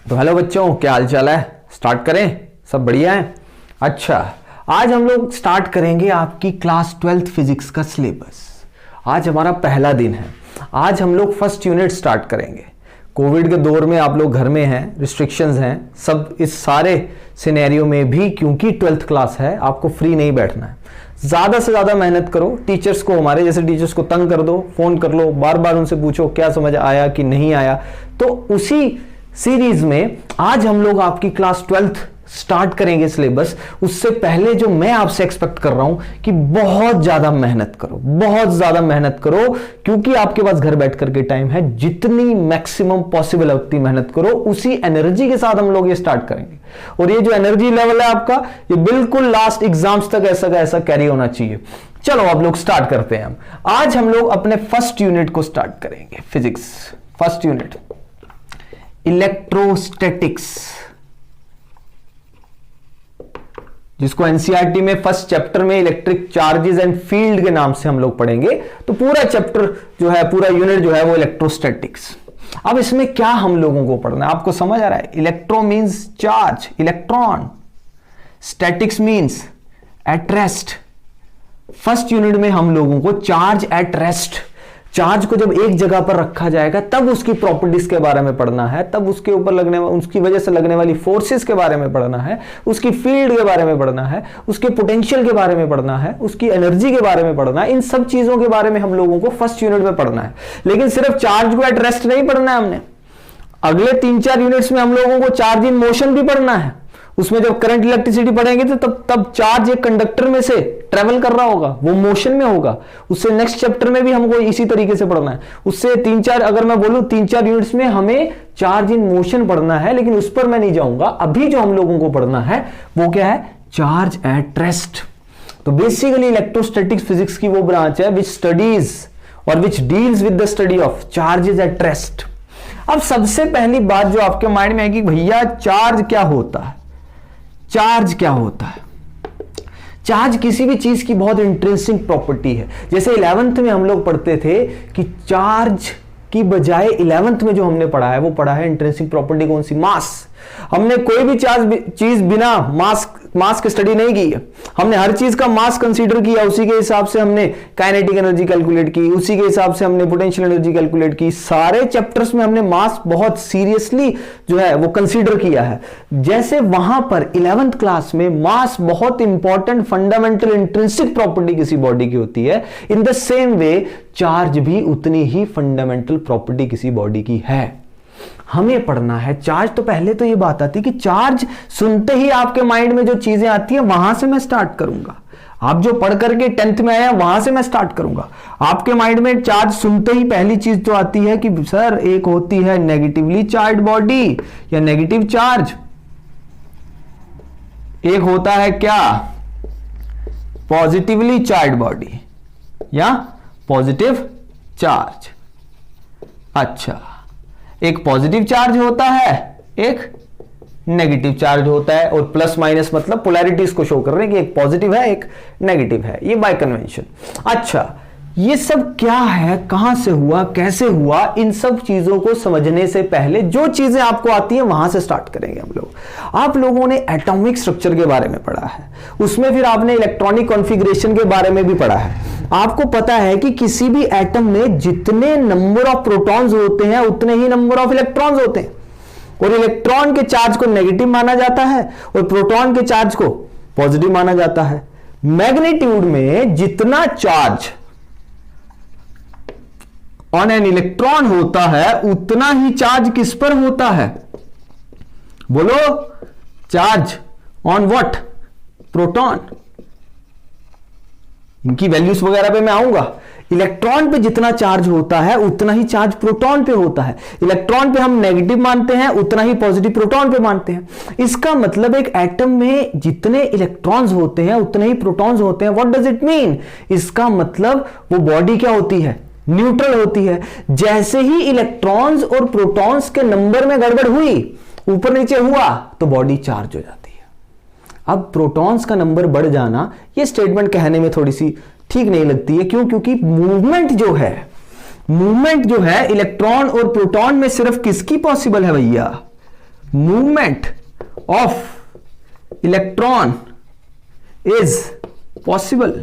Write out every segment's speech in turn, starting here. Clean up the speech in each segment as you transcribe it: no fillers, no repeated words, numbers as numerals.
तो हेलो बच्चों, क्या हाल चाल है। स्टार्ट करें, सब बढ़िया है। अच्छा, आज हम लोग स्टार्ट करेंगे आपकी क्लास 12th फिजिक्स का सिलेबस। आज हमारा पहला दिन है। आज हम लोग फर्स्ट यूनिट स्टार्ट करेंगे। कोविड के दौर में आप लोग घर में हैं, रिस्ट्रिक्शंस हैं, सब इस सारे सिनेरियो में भी क्योंकि 12th क्लास है आपको फ्री नहीं बैठना है। ज़्यादा से ज़्यादा मेहनत करो। टीचर्स को, हमारे जैसे टीचर्स को तंग कर दो, फ़ोन कर लो, बार बार उनसे पूछो क्या समझ आया कि नहीं आया। तो उसी सीरीज में आज हम लोग आपकी क्लास 12th स्टार्ट करेंगे सिलेबस। उससे पहले जो मैं आपसे एक्सपेक्ट कर रहा हूं कि बहुत ज्यादा मेहनत करो, बहुत ज्यादा मेहनत करो, क्योंकि आपके पास घर बैठ करके टाइम है। जितनी मैक्सिमम पॉसिबल है उतनी मेहनत करो। उसी एनर्जी के साथ हम लोग ये स्टार्ट करेंगे। और ये जो एनर्जी लेवल है आपका, ये बिल्कुल लास्ट एग्जाम्स तक ऐसा का ऐसा कैरी होना चाहिए। चलो आप लोग स्टार्ट करते हैं। आज हम लोग अपने फर्स्ट यूनिट को स्टार्ट करेंगे। फिजिक्स फर्स्ट यूनिट, इलेक्ट्रोस्टैटिक्स, जिसको एनसीईआरटी में फर्स्ट चैप्टर में इलेक्ट्रिक चार्जेस एंड फील्ड के नाम से हम लोग पढ़ेंगे। तो पूरा चैप्टर जो है, पूरा यूनिट जो है वो इलेक्ट्रोस्टैटिक्स। अब इसमें क्या हम लोगों को पढ़ना है, आपको समझ आ रहा है। Electro means charge, electron. Statics means at rest. First unit में हम लोगों को चार्ज एट रेस्ट, चार्ज को जब एक जगह पर रखा जाएगा तब उसकी प्रॉपर्टीज के बारे में पढ़ना है, तब उसके ऊपर लगने, उसकी वजह से लगने वाली फोर्सेस के बारे में पढ़ना है, उसकी फील्ड के बारे में पढ़ना है, उसके पोटेंशियल के बारे में पढ़ना है, उसकी एनर्जी के बारे में पढ़ना है। इन सब चीजों के बारे में हम लोगों को फर्स्ट यूनिट में पढ़ना है। लेकिन सिर्फ चार्ज को एट रेस्ट नहीं पढ़ना है हमने। अगले 3-4 यूनिट्स में हम लोगों को चार्ज इन मोशन भी पढ़ना है। उसमें जब करंट इलेक्ट्रिसिटी पढ़ेंगे तो तब चार्ज एक कंडक्टर में से ट्रेवल कर रहा होगा, वो मोशन में होगा। उससे नेक्स्ट चैप्टर में भी हमको इसी तरीके से पढ़ना है। उससे 3-4, अगर मैं बोलूं 3-4 यूनिट्स में हमें चार्ज इन मोशन पढ़ना है, लेकिन उस पर मैं नहीं जाऊंगा। अभी जो हम लोगों को पढ़ना है वो क्या है, चार्ज एट रेस्ट। तो बेसिकली इलेक्ट्रोस्टैटिक्स फिजिक्स की वो ब्रांच है विच स्टडीज और which deals with the study of charges at rest. अब सबसे पहली बात जो आपके माइंड में है कि भैया चार्ज क्या होता है। चार्ज क्या होता है? चार्ज किसी भी चीज की बहुत इंट्रिंसिक प्रॉपर्टी है। जैसे 11th में हम लोग पढ़ते थे कि चार्ज की बजाय 11th में जो हमने पढ़ा है वो पढ़ा है इंट्रिंसिक प्रॉपर्टी कौन सी, मास। हमने कोई भी चीज बिना मास की स्टडी नहीं की है। हमने हर चीज का मास कंसीडर किया, उसी के हिसाब से हमने काइनेटिक एनर्जी कैलकुलेट की, उसी के हिसाब से हमने पोटेंशियल एनर्जी कैलकुलेट की। सारे चैप्टर्स में हमने मास बहुत सीरियसली जो है वो कंसीडर किया है। जैसे वहां पर 11th क्लास में मास बहुत इंपॉर्टेंट फंडामेंटल इंट्रिंसिक प्रॉपर्टी किसी बॉडी की होती है, इन द सेम वे चार्ज भी उतनी ही फंडामेंटल प्रॉपर्टी किसी बॉडी की है। हमें पढ़ना है चार्ज। तो पहले तो ये बात आती कि चार्ज सुनते ही आपके माइंड में जो चीजें आती हैं वहां से मैं स्टार्ट करूंगा। आप जो पढ़ करके 10th में आया वहां से मैं स्टार्ट करूंगा। आपके माइंड में चार्ज सुनते ही पहली चीज तो आती है कि सर एक होती है नेगेटिवली चार्ज बॉडी या नेगेटिव चार्ज, एक होता है क्या, पॉजिटिवली चार्ज बॉडी या पॉजिटिव चार्ज। अच्छा, एक पॉजिटिव चार्ज होता है, एक नेगेटिव चार्ज होता है। और प्लस माइनस मतलब पोलैरिटीज को शो कर रहे हैं कि एक पॉजिटिव है एक नेगेटिव है, ये बाय कन्वेंशन। अच्छा, ये सब क्या है, कहां से हुआ, कैसे हुआ, इन सब चीजों को समझने से पहले जो चीजें आपको आती हैं वहां से स्टार्ट करेंगे हम लोग। आप लोगों ने एटॉमिक स्ट्रक्चर के बारे में पढ़ा है, उसमें फिर आपने इलेक्ट्रॉनिक कॉन्फ़िगरेशन के बारे में भी पढ़ा है। आपको पता है कि किसी भी एटम में जितने नंबर ऑफ प्रोटॉन्स होते हैं उतने ही नंबर ऑफ इलेक्ट्रॉन्स होते हैं। और इलेक्ट्रॉन के चार्ज को नेगेटिव माना जाता है और प्रोटॉन के चार्ज को पॉजिटिव माना जाता है। मैग्नीट्यूड में जितना चार्ज ऑन एन इलेक्ट्रॉन होता है उतना ही चार्ज किस पर होता है, बोलो, चार्ज ऑन व्हाट, प्रोटॉन। इनकी वैल्यूज वगैरह पे मैं आऊंगा। इलेक्ट्रॉन पे जितना चार्ज होता है उतना ही चार्ज प्रोटॉन पे होता है। इलेक्ट्रॉन पे हम नेगेटिव मानते हैं उतना ही पॉजिटिव प्रोटॉन पे मानते हैं। इसका मतलब एक एटम में जितने इलेक्ट्रॉन्स होते हैं उतने ही प्रोटॉन्स होते हैं। What does it mean? इसका मतलब वो बॉडी क्या होती है, न्यूट्रल होती है। जैसे ही इलेक्ट्रॉन्स और प्रोटॉन्स के नंबर में गड़बड़ हुई, ऊपर नीचे हुआ, तो बॉडी चार्ज हो जाती है। अब प्रोटॉन्स का नंबर बढ़ जाना, यह स्टेटमेंट कहने में थोड़ी सी ठीक नहीं लगती है। क्यों? क्योंकि मूवमेंट जो है इलेक्ट्रॉन और प्रोटॉन में सिर्फ किसकी पॉसिबल है भैया, movement of electron is possible,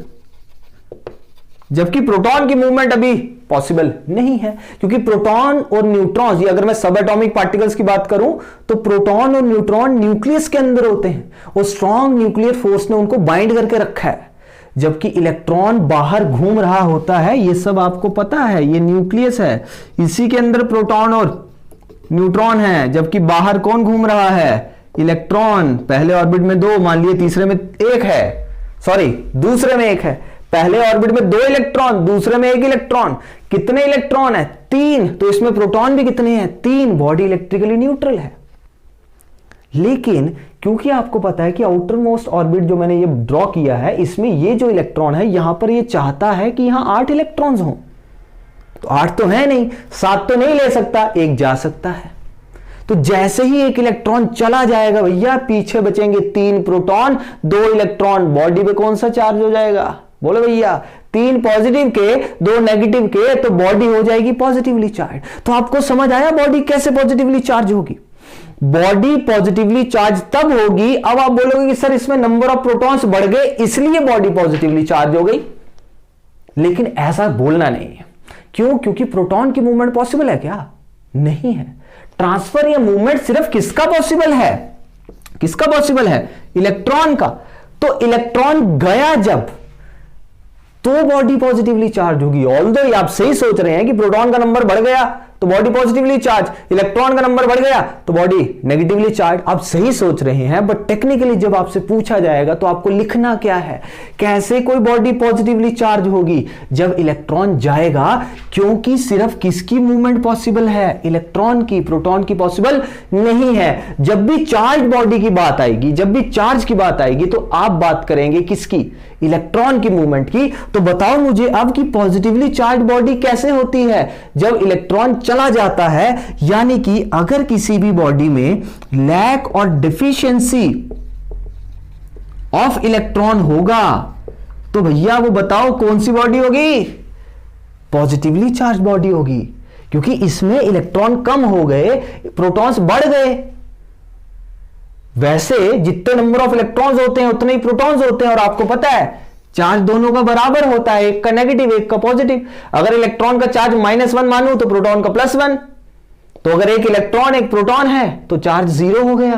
जबकि प्रोटॉन की मूवमेंट अभी पॉसिबल नहीं है, क्योंकि प्रोटॉन और न्यूट्रॉन्स, ये अगर मैं सब एटॉमिक पार्टिकल्स की बात करूं तो प्रोटॉन और न्यूट्रॉन न्यूक्लियस के अंदर होते हैं और स्ट्रॉन्ग न्यूक्लियर फोर्स ने उनको बाइंड करके रखा है, जबकि इलेक्ट्रॉन बाहर घूम रहा होता है। ये सब आपको पता है, ये न्यूक्लियस है, इसी के अंदर प्रोटॉन और न्यूट्रॉन है, जबकि बाहर कौन घूम रहा है? इलेक्ट्रॉन। पहले ऑर्बिट में 2, मान लिए तीसरे में 1 है, सॉरी दूसरे में 1 है। पहले ऑर्बिट में 2 इलेक्ट्रॉन, दूसरे में 1 इलेक्ट्रॉन। कितने इलेक्ट्रॉन है? 3। तो इसमें प्रोटॉन भी कितने हैं? 3। बॉडी इलेक्ट्रिकली न्यूट्रल है। लेकिन क्योंकि आपको पता है कि आउटर मोस्ट ऑर्बिट जो मैंने ये ड्रॉ किया है, इसमें ये जो इलेक्ट्रॉन है यहां पर ये चाहता है कि यहां 8 इलेक्ट्रॉन्स हो, तो 8 तो है नहीं, 7 तो नहीं ले सकता, 1 जा सकता है। तो जैसे ही 1 इलेक्ट्रॉन चला जाएगा भैया, पीछे बचेंगे 3 प्रोटॉन, 2 इलेक्ट्रॉन। बॉडी पे कौन सा चार्ज हो जाएगा? बोलो भैया, 3 पॉजिटिव के 2 नेगेटिव के, तो बॉडी हो जाएगी पॉजिटिवली चार्ज। तो आपको समझ आया बॉडी कैसे पॉजिटिवली चार्ज होगी? बॉडी पॉजिटिवली चार्ज तब होगी, अब आप बोलोगे कि सर इसमें नंबर ऑफ प्रोटॉन्स बढ़ गए इसलिए बॉडी पॉजिटिवली चार्ज हो गई, लेकिन ऐसा बोलना नहीं है। क्यों? क्योंकि प्रोटॉन की मूवमेंट पॉसिबल है क्या? नहीं है। ट्रांसफर या मूवमेंट सिर्फ किसका पॉसिबल है? किसका पॉसिबल है? इलेक्ट्रॉन का। तो इलेक्ट्रॉन गया जब, तो बॉडी पॉजिटिवली चार्ज होगी। ऑल्दो आप सही सोच रहे हैं कि प्रोटॉन का नंबर बढ़ गया तो बॉडी पॉजिटिवली चार्ज, इलेक्ट्रॉन का नंबर बढ़ गया तो बॉडी नेगेटिवली चार्ज। आप सही सोच रहे हैं, बट टेक्निकली जब आपसे पूछा जाएगा तो आपको लिखना क्या है? कैसे कोई बॉडी पॉजिटिवली चार्ज होगी? जब इलेक्ट्रॉन जाएगा, क्योंकि सिर्फ किसकी मूवमेंट पॉसिबल है? इलेक्ट्रॉन की, प्रोटॉन की पॉसिबल नहीं है। जब भी चार्ज बॉडी की बात आएगी, जब भी चार्ज की बात आएगी, तो आप बात करेंगे किसकी? इलेक्ट्रॉन की मूवमेंट की। तो बताओ मुझे अब कि पॉजिटिवली चार्ज बॉडी कैसे होती है? जब इलेक्ट्रॉन चला जाता है, यानी कि अगर किसी भी बॉडी में लैक और डिफिशियंसी ऑफ इलेक्ट्रॉन होगा, तो भैया वो बताओ कौन सी बॉडी होगी? पॉजिटिवली चार्ज बॉडी होगी, क्योंकि इसमें इलेक्ट्रॉन कम हो गए, प्रोटॉन्स बढ़ गए। वैसे जितने नंबर ऑफ इलेक्ट्रॉन्स होते हैं उतने ही प्रोटॉन्स होते हैं, और आपको पता है चार्ज दोनों का बराबर होता है, एक का नेगेटिव एक का पॉजिटिव। अगर इलेक्ट्रॉन का चार्ज -1 मानूं तो प्रोटॉन का +1, तो अगर एक इलेक्ट्रॉन एक प्रोटॉन है तो चार्ज 0 हो गया।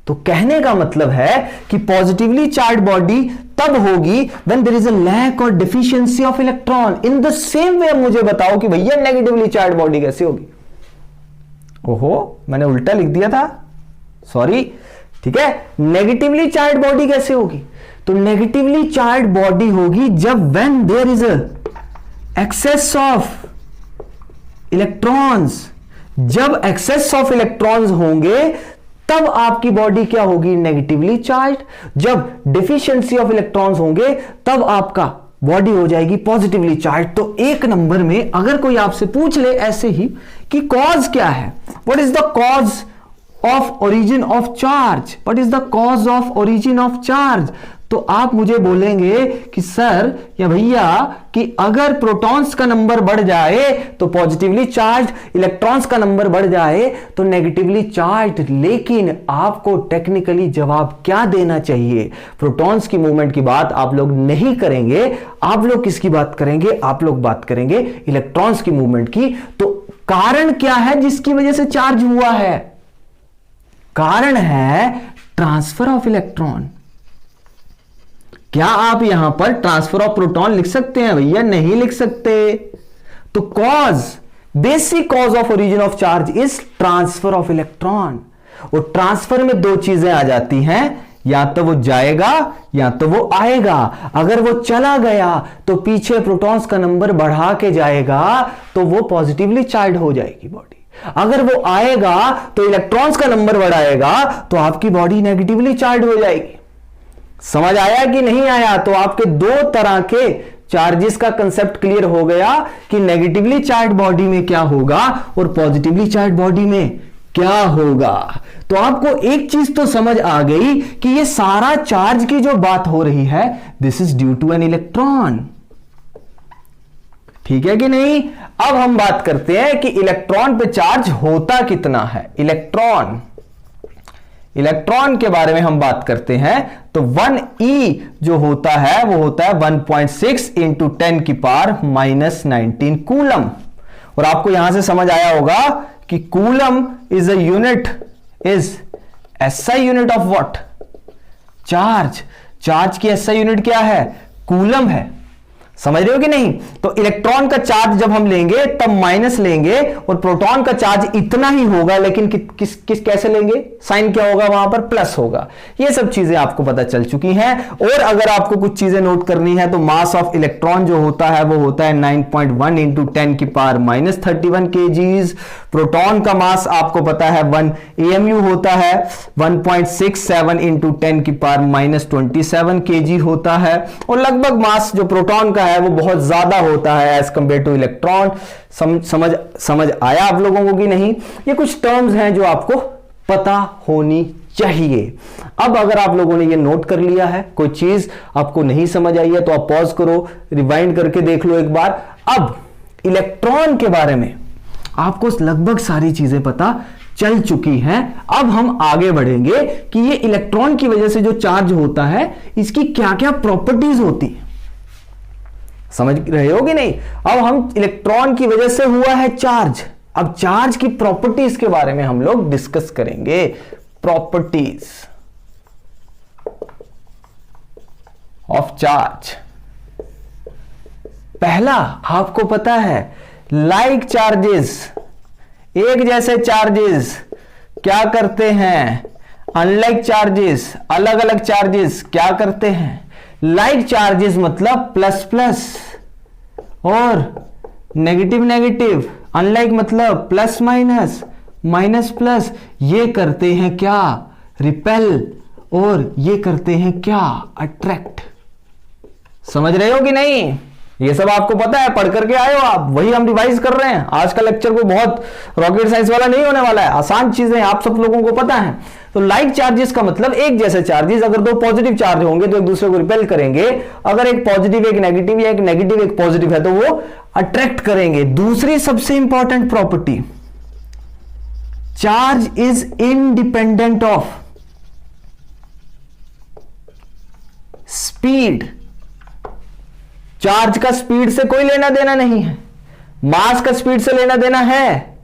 तो कहने का मतलब है कि पॉजिटिवली चार्ज बॉडी तब होगी when there is a lack और deficiency of electron. In the same way मुझे बताओ कि भैया नेगेटिवली चार्ज बॉडी कैसे होगी? ओहो, मैंने उल्टा लिख दिया था, सॉरी। ठीक है, नेगेटिवली चार्ज बॉडी कैसे होगी? तो नेगेटिवली चार्ज बॉडी होगी जब when there is excess of electrons. जब एक्सेस ऑफ इलेक्ट्रॉन्स होंगे तब आपकी बॉडी क्या होगी? Negatively charge. जब डिफिशियंसी ऑफ इलेक्ट्रॉन्स होंगे तब आपका बॉडी हो जाएगी पॉजिटिवली चार्ज। तो एक नंबर में अगर कोई आपसे पूछ ले ऐसे ही कि कॉज क्या है, what is the cause of origin of charge, what is the cause of origin of charge, तो आप मुझे बोलेंगे कि सर या भैया कि अगर प्रोटॉन्स का नंबर बढ़ जाए तो पॉजिटिवली चार्ज, इलेक्ट्रॉन्स का नंबर बढ़ जाए तो नेगेटिवली चार्ज। लेकिन आपको टेक्निकली जवाब क्या देना चाहिए? प्रोटॉन्स की मूवमेंट की बात आप लोग नहीं करेंगे, आप लोग किसकी बात करेंगे? आप लोग बात करेंगे इलेक्ट्रॉन्स की मूवमेंट की। तो कारण क्या है जिसकी वजह से चार्ज हुआ है? कारण है ट्रांसफर ऑफ इलेक्ट्रॉन। क्या आप यहां पर ट्रांसफर ऑफ प्रोटॉन लिख सकते हैं? भैया नहीं लिख सकते। तो cause, basic cause of origin of charge is transfer of electron. और ट्रांसफर में 2 चीजें आ जाती हैं, या तो वो जाएगा या तो वो आएगा। अगर वो चला गया तो पीछे प्रोटॉन्स का नंबर बढ़ा के जाएगा तो वो पॉजिटिवली चार्ज हो जाएगी बॉडी। अगर वो आएगा तो इलेक्ट्रॉन्स का नंबर बढ़ाएगा तो आपकी बॉडी नेगेटिवली चार्ज हो जाएगी। समझ आया कि नहीं आया? तो आपके 2 तरह के चार्जेस का कंसेप्ट क्लियर हो गया कि नेगेटिवली चार्ज बॉडी में क्या होगा और पॉजिटिवली चार्ज बॉडी में क्या होगा। तो आपको एक चीज तो समझ आ गई कि ये सारा चार्ज की जो बात हो रही है, this is due to an electron. ठीक है कि नहीं? अब हम बात करते हैं कि इलेक्ट्रॉन पे चार्ज होता कितना है। इलेक्ट्रॉन इलेक्ट्रॉन के बारे में हम बात करते हैं तो 1e जो होता है वो होता है 1.6 इंटू 10 की पावर -19 कूलम। और आपको यहां से समझ आया होगा कि coulomb is a unit, is SI unit of what? Charge. Charge की एसआई यूनिट क्या है? कूलम है। समझ रहे हो कि नहीं? तो इलेक्ट्रॉन का चार्ज जब हम लेंगे तब माइनस लेंगे और प्रोटॉन का चार्ज इतना ही होगा, लेकिन किस कैसे लेंगे? साइन क्या होगा वहां पर? प्लस होगा। ये सब चीजें आपको पता चल चुकी हैं। और अगर आपको कुछ चीजें नोट करनी है तो मास ऑफ इलेक्ट्रॉन जो होता है वो होता है 9.1 इंटू 10 की पावर -31 kgs। प्रोटॉन का मास आपको पता है 1 AMU होता है, 1.67 इंटू 10 की पावर -27 kg होता है। और लगभग मास जो प्रोटॉन का है वो बहुत ज्यादा होता है एज कंपेयर टू इलेक्ट्रॉन। समझ आया आप लोगों को कि नहीं? ये कुछ टर्म्स हैं जो आपको पता होनी चाहिए। अब अगर आप लोगों ने ये नोट कर लिया है, कोई चीज आपको नहीं समझ आई है तो आप पॉज करो, रिवाइंड करके देख लो एक बार। अब इलेक्ट्रॉन के बारे में आपको लगभग सारी चीजें पता चल चुकी हैं। अब हम आगे बढ़ेंगे कि ये इलेक्ट्रॉन की वजह से जो चार्ज होता है इसकी क्या क्या प्रॉपर्टीज होती है। समझ रहे हो कि नहीं? अब हम इलेक्ट्रॉन की वजह से हुआ है चार्ज, अब चार्ज की प्रॉपर्टीज के बारे में हम लोग डिस्कस करेंगे। Properties of charge. पहला आपको पता है, लाइक चार्जेस, एक जैसे चार्जेस क्या करते हैं? अनलाइक चार्जेस, अलग अलग चार्जेस क्या करते हैं? लाइक चार्जेस मतलब प्लस प्लस और नेगेटिव नेगेटिव, अनलाइक मतलब प्लस माइनस, माइनस प्लस, ये करते हैं क्या? रिपेल, और ये करते हैं क्या? अट्रैक्ट। समझ रहे हो कि नहीं? ये सब आपको पता है, पढ़ करके आए हो आप, वही हम रिवाइज कर रहे हैं। आज का लेक्चर को बहुत रॉकेट साइंस वाला नहीं होने वाला है, आसान चीजें आप सब लोगों को पता है। तो लाइक चार्जेस का मतलब एक जैसे चार्जेस, अगर दो पॉजिटिव चार्ज होंगे तो एक दूसरे को रिपेल करेंगे, अगर एक पॉजिटिव एक नेगेटिव या एक नेगेटिव एक पॉजिटिव है तो वो अट्रैक्ट करेंगे। दूसरी सबसे important property, charge is independent of speed. Charge का स्पीड से कोई लेना देना नहीं है, मास का स्पीड से लेना देना है,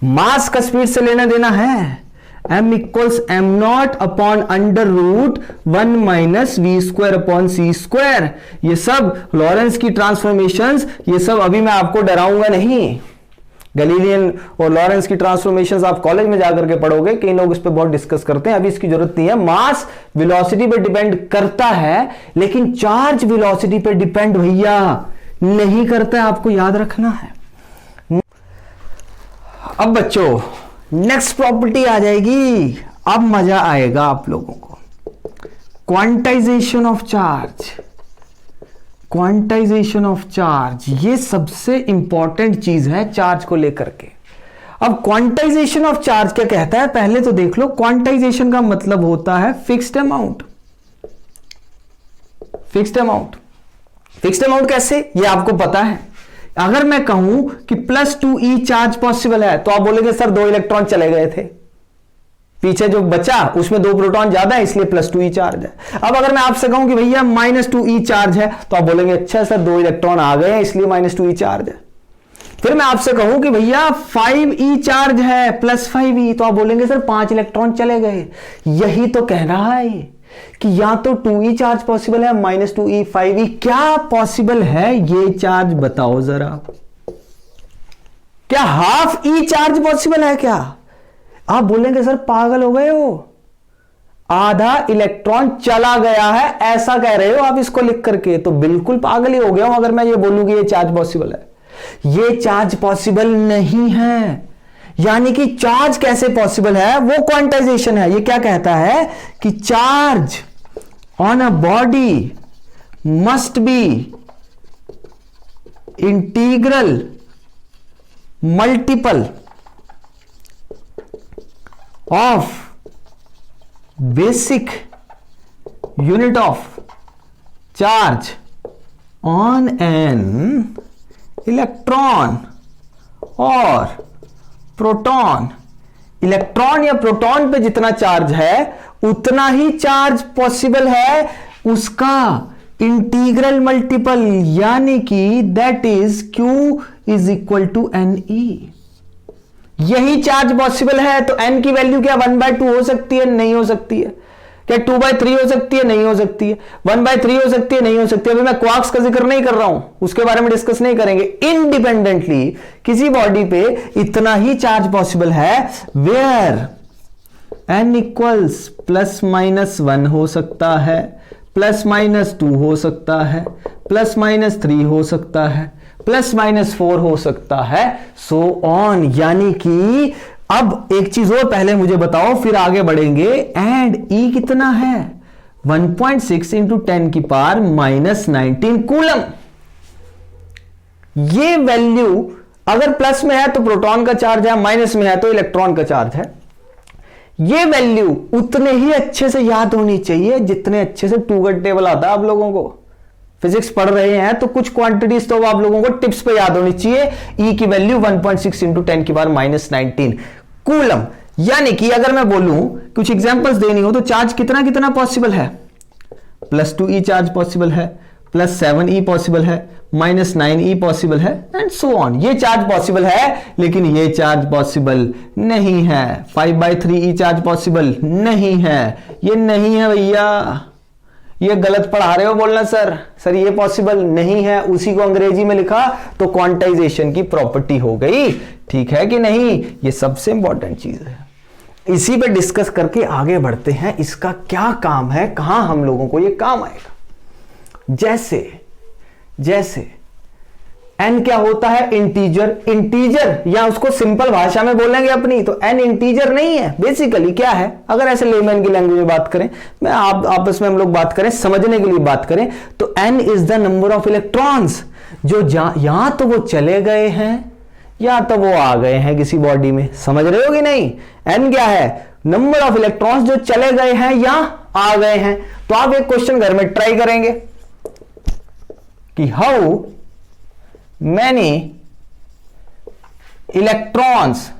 मास का स्पीड से लेना देना है। m equals m0 upon under root 1 minus v² upon c²। ये सब लॉरेंस की ट्रांसफॉर्मेशंस, ये सब अभी मैं आपको डराऊंगा नहीं। गैलीलियन और लॉरेंस की ट्रांसफॉर्मेशंस आप कॉलेज में जाकर के पढ़ोगे, कई लोग इस पे बहुत डिस्कस करते हैं, अभी इसकी जरूरत नहीं है। मास वेलोसिटी पे डिपेंड करता है, लेकिन चार्ज वेलोसिटी पे डिपेंड भैया नहीं करता है, आपको याद रखना है। अब बच्चों नेक्स्ट प्रॉपर्टी आ जाएगी, अब मजा आएगा आप लोगों को। Quantization of charge. Quantization of charge ये सबसे इंपॉर्टेंट चीज है चार्ज को लेकर के। अब क्वांटाइजेशन ऑफ चार्ज क्या कहता है, पहले तो देख लो। क्वांटाइजेशन का मतलब होता है fixed amount. Fixed amount, fixed amount कैसे, ये आपको पता है। अगर मैं कहूं कि +2e चार्ज पॉसिबल है तो आप बोलेंगे सर 2 इलेक्ट्रॉन चले गए थे, पीछे जो बचा उसमें 2 प्रोटॉन ज्यादा है इसलिए +2e चार्ज है। अब अगर मैं आपसे कहूं कि भैया -2e चार्ज है तो आप बोलेंगे अच्छा सर 2 इलेक्ट्रॉन आ गए हैं इसलिए -2e चार्ज है। फिर मैं आपसे कहूं कि भैया 5e चार्ज है +5e तो आप बोलेंगे सर 5 इलेक्ट्रॉन चले गए। यही तो कह रहा है ये कि या तो 2e चार्ज पॉसिबल है, -2e 5e क्या पॉसिबल है, ये चार्ज बताओ जरा। क्या हाफ e चार्ज पॉसिबल है क्या? आप बोलेंगे सर पागल हो गए हो, आधा इलेक्ट्रॉन चला गया है ऐसा कह रहे हो आप इसको लिख करके, तो बिल्कुल पागल ही हो गया हूं अगर मैं ये बोलूं कि ये चार्ज पॉसिबल है। ये चार्ज पॉसिबल नहीं है। यानी कि चार्ज कैसे पॉसिबल है, वो क्वांटाइजेशन है। ये क्या कहता है कि charge on a body must be integral multiple of basic unit of charge on an electron और प्रोटॉन इलेक्ट्रॉन या प्रोटॉन पे जितना चार्ज है उतना ही चार्ज पॉसिबल है उसका इंटीग्रल मल्टीपल, यानी कि that is Q is equal to NE। यही चार्ज पॉसिबल है। तो n की वैल्यू क्या 1/2 हो सकती है? नहीं हो सकती है। क्या 2/3 हो सकती है? नहीं हो सकती है। 1/3 हो सकती है? नहीं हो सकती है। अभी मैं क्वार्क्स का जिक्र नहीं कर रहा हूं, उसके बारे में डिस्कस नहीं करेंगे। इंडिपेंडेंटली किसी बॉडी पे इतना ही चार्ज पॉसिबल है वेयर n इक्वल्स +-1 हो सकता है, +-2 हो सकता है, +-3 हो सकता है, +-4 हो सकता है, सो ऑन। यानी कि अब एक चीज और पहले मुझे बताओ फिर आगे बढ़ेंगे। एंड E कितना है? 1.6 इंटू 10 की पावर -19 कूलम। ये वैल्यू अगर प्लस में है तो प्रोटॉन का चार्ज है, माइनस में है तो इलेक्ट्रॉन का चार्ज है। ये वैल्यू उतने ही अच्छे से याद होनी चाहिए जितने अच्छे से टू गट टेबल आता है। आप लोगों को फिजिक्स पढ़ रहे हैं तो कुछ क्वांटिटीज तो आप लोगों को टिप्स पे याद होनी चाहिए। E की वैल्यू 1.6 इंटू 10 की पावर -19 कूलम। यानी कि अगर मैं बोलूं कुछ एग्जांपल्स देनी हो तो चार्ज कितना कितना पॉसिबल है? +2E चार्ज पॉसिबल है, +7E पॉसिबल है, -9E पॉसिबल है, एंड सो ऑन। ये चार्ज पॉसिबल है लेकिन ये चार्ज पॉसिबल नहीं है। 5/3E चार्ज पॉसिबल नहीं है। ये नहीं है भैया, ये गलत पढ़ा रहे हो बोलना सर ये पॉसिबल नहीं है। उसी को अंग्रेजी में लिखा तो क्वांटाइजेशन की प्रॉपर्टी हो गई। ठीक है कि नहीं? ये सबसे इंपॉर्टेंट चीज है। इसी पे डिस्कस करके आगे बढ़ते हैं। इसका क्या काम है, कहां हम लोगों को ये काम आएगा। जैसे n क्या होता है? इंटीजर या उसको सिंपल भाषा में बोलेंगे अपनी तो n इंटीजर नहीं है। बेसिकली क्या है, अगर ऐसे लेमैन की लैंग्वेज में बात करें, मैं आपस में हम लोग बात करें, समझने के लिए बात करें तो n is the number of electrons जो या तो वो चले गए हैं या तो वो आ गए हैं किसी बॉडी में। समझ रहे हो कि नहीं? n क्या है? नंबर ऑफ इलेक्ट्रॉन्स जो चले गए हैं या आ गए हैं। तो आप एक क्वेश्चन घर में ट्राई करेंगे कि how many electrons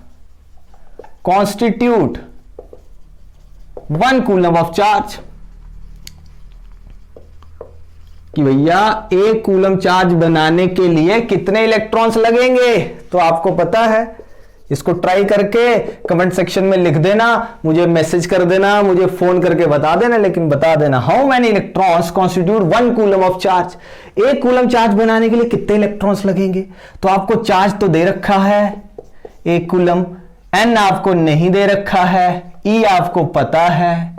constitute 1 coulomb of charge. कि भैया 1 कूलम चार्ज बनाने के लिए कितने इलेक्ट्रॉन्स लगेंगे? तो आपको पता है। इसको ट्राई करके कमेंट सेक्शन में लिख देना, मुझे मैसेज कर देना, मुझे फोन करके बता देना, लेकिन बता देना how many electrons constitute 1 coulomb of charge. 1 coulomb charge बनाने के लिए कितने इलेक्ट्रॉन्स लगेंगे? तो आपको चार्ज तो दे रखा है 1 कूलम, n आपको नहीं दे रखा है, E आपको पता है।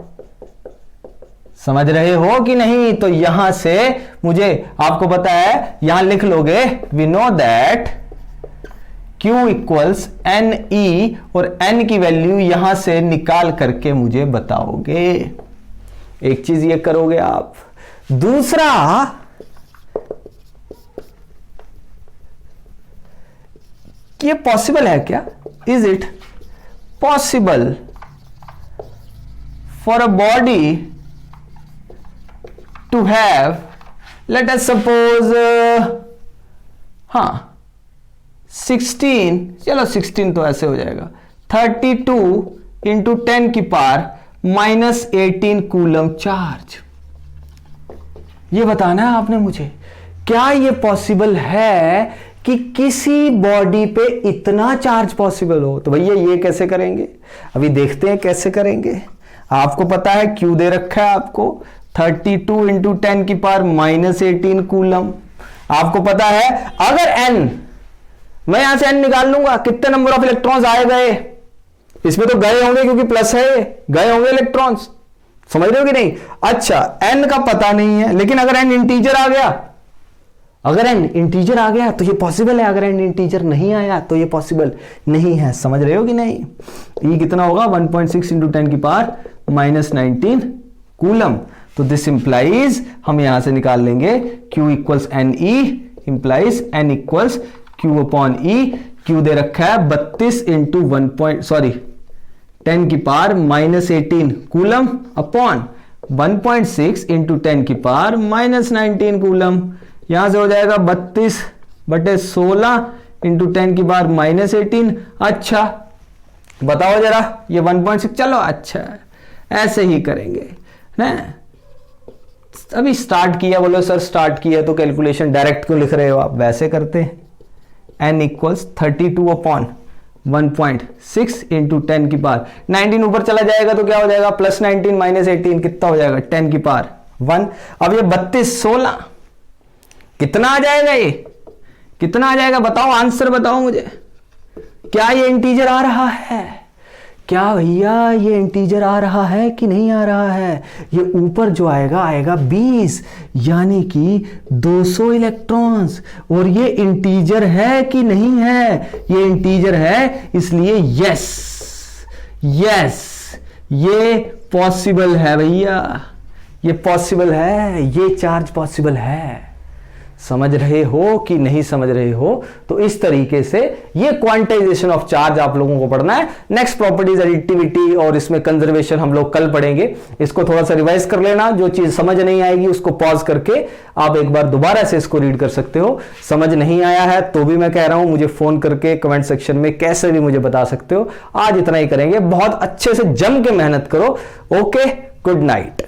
समझ रहे हो कि नहीं? तो यहां से मुझे आपको पता है, यहां लिख लोगे we know that Q equals NE और N की वैल्यू यहां से निकाल करके मुझे बताओगे। एक चीज ये करोगे आप। दूसरा, ये पॉसिबल है क्या? Is it possible for a body to have, let us suppose 16, चलो 16 तो ऐसे हो जाएगा, 32 इंटू 10 की पावर -18 कूलम चार्ज। ये बताना है आपने मुझे, क्या ये पॉसिबल है कि किसी बॉडी पे इतना चार्ज पॉसिबल हो? तो भैया ये कैसे करेंगे? अभी देखते हैं कैसे करेंगे। आपको पता है Q दे रखा है आपको 32 इंटू 10 की पावर -18 कूलम। आपको पता है अगर n, मैं यहां से n निकाल लूंगा, कितने नंबर ऑफ इलेक्ट्रॉन्स आए गए? इसमें तो गए होंगे क्योंकि प्लस है, गए होंगे इलेक्ट्रॉन्स। समझ रहे हो कि नहीं? अच्छा, n का पता नहीं है, लेकिन अगर n इंटीजर आ गया, अगर n इंटीजर आ गया तो ये पॉसिबल है। अगर n इंटीजर नहीं आया तो ये पॉसिबल नहीं है। समझ रहे हो कि नहीं? E कितना होगा? 1.6 इंटू 10 की पावर -19 कूलम। तो दिस इंप्लाइज, हम यहां से निकाल लेंगे Q equals NE implies n equals Q upon E। Q दे रखा है 32 इंटू 10 की पावर -18 कूलम अपॉन 1.6 इंटू 10 की पावर -19 कूलम। यहां से हो जाएगा 32/16 इंटू 10 की पावर -18। अच्छा, बताओ जरा, ये 1.6, चलो अच्छा ऐसे ही करेंगे ना। अभी स्टार्ट किया, बोलो सर स्टार्ट किया तो कैलकुलेशन डायरेक्ट क्यों लिख रहे हो आप, वैसे करते हैं। n इक्वल्स 32/1.6 इंटू 10 की पावर 19 ऊपर चला जाएगा तो क्या हो जाएगा, प्लस 19 माइनस 18 कितना हो जाएगा, 10 की पावर 1। अब ये 32 16 कितना आ जाएगा, ये कितना आ जाएगा, बताओ आंसर बताओ मुझे। क्या ये इंटीजर आ रहा है, क्या भैया ये इंटीजर आ रहा है कि नहीं आ रहा है। ये ऊपर जो आएगा आएगा 20 यानी कि 200 इलेक्ट्रॉन्स। और ये इंटीजर है कि नहीं है, ये इंटीजर है, इसलिए यस यस ये पॉसिबल है भैया, ये पॉसिबल है, ये चार्ज पॉसिबल है। समझ रहे हो कि नहीं समझ रहे हो। तो इस तरीके से ये क्वांटाइजेशन ऑफ चार्ज आप लोगों को पढ़ना है। नेक्स्ट प्रॉपर्टीज एडिटिविटी और इसमें कंजर्वेशन हम लोग कल पढ़ेंगे। इसको थोड़ा सा रिवाइज कर लेना, जो चीज समझ नहीं आएगी उसको पॉज करके आप एक बार दोबारा से इसको रीड कर सकते हो। समझ नहीं आया है तो भी मैं कह रहा हूं मुझे फोन करके कमेंट सेक्शन में कैसे भी मुझे बता सकते हो। आज इतना ही करेंगे, बहुत अच्छे से जम के मेहनत करो। Okay, good night.